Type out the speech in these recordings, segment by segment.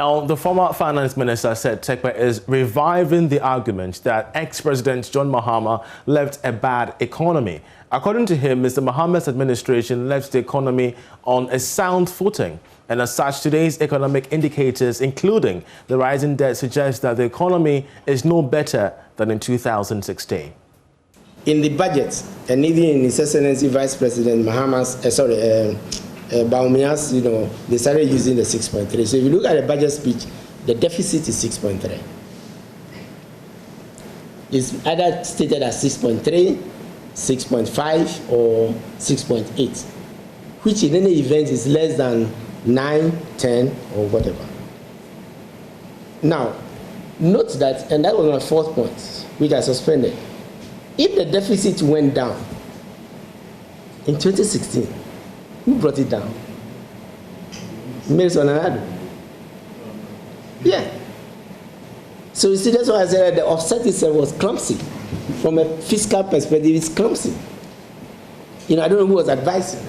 Now, the former finance minister said Terkper is reviving the argument that ex-president John Mahama left a bad economy. According to him, Mr. Mahama's administration left the economy on a sound footing. And as such, today's economic indicators, including the rising debt, suggest that the economy is no better than in 2016. In the budget, and even in His Excellency Vice President Mahama's, Baumia's, they started using the 6.3. So if you look at the budget speech, the deficit is 6.3. It's either stated as 6.3, 6.5, or 6.8, which in any event is less than 9, 10, or whatever. Now, note that, and that was my fourth point, which I suspended. If the deficit went down in 2016, who brought it down? Mills on another. Yeah. So you see, that's why I said the offset itself was clumsy. From a fiscal perspective, it's clumsy. I don't know who was advising.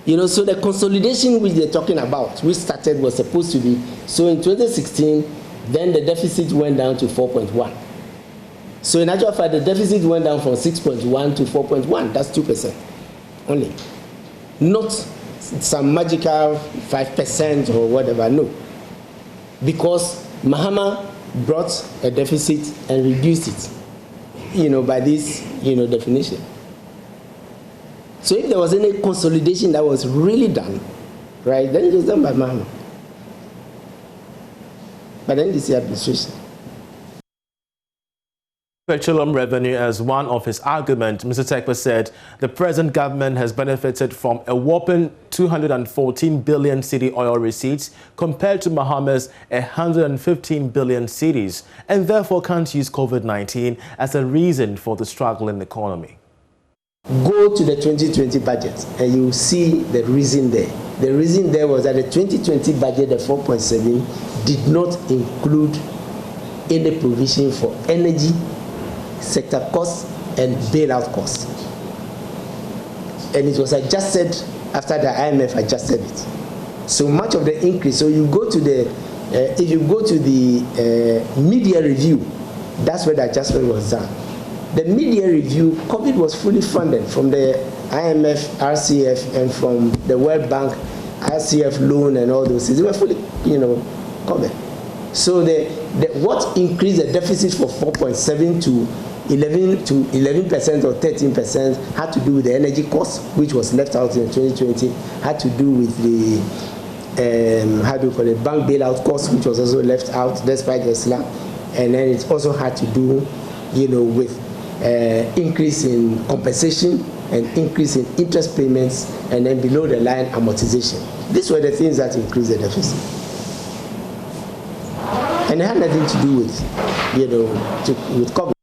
So the consolidation which they're talking about, which started, was supposed to be, so in 2016, then the deficit went down to 4.1. So in actual fact, the deficit went down from 6.1 to 4.1. That's 2% only. Not some magical 5% or whatever, no. Because Mahama brought a deficit and reduced it, by this, definition. So if there was any consolidation that was really done, right, then it was done by Mahama. But then this is the administration. Petroleum revenue as one of his arguments, Mr. Terkper said the present government has benefited from a whopping 214 billion cedi oil receipts compared to Mahama's 115 billion cedis, and therefore can't use COVID-19 as a reason for the struggle in the economy. Go to the 2020 budget and you will see the reason there. The reason there was that the 2020 budget, the 4.7, did not include any provision for energy sector costs and bailout costs, and it was adjusted after the IMF adjusted it. So much of the increase. So you go to the if you go to the media review, that's where the adjustment was done. The media review, COVID was fully funded from the IMF, RCF, and from the World Bank, RCF loan, and all those things. They were fully, covered. So what increased the deficit from 4.7 to 11% or 13% had to do with the energy cost, which was left out in 2020, had to do with the bank bailout cost, which was also left out despite the slap, and then it also had to do, with increase in compensation and increase in interest payments, and then below the line amortization. These were the things that increased the deficit. And it had nothing to do with, with COVID.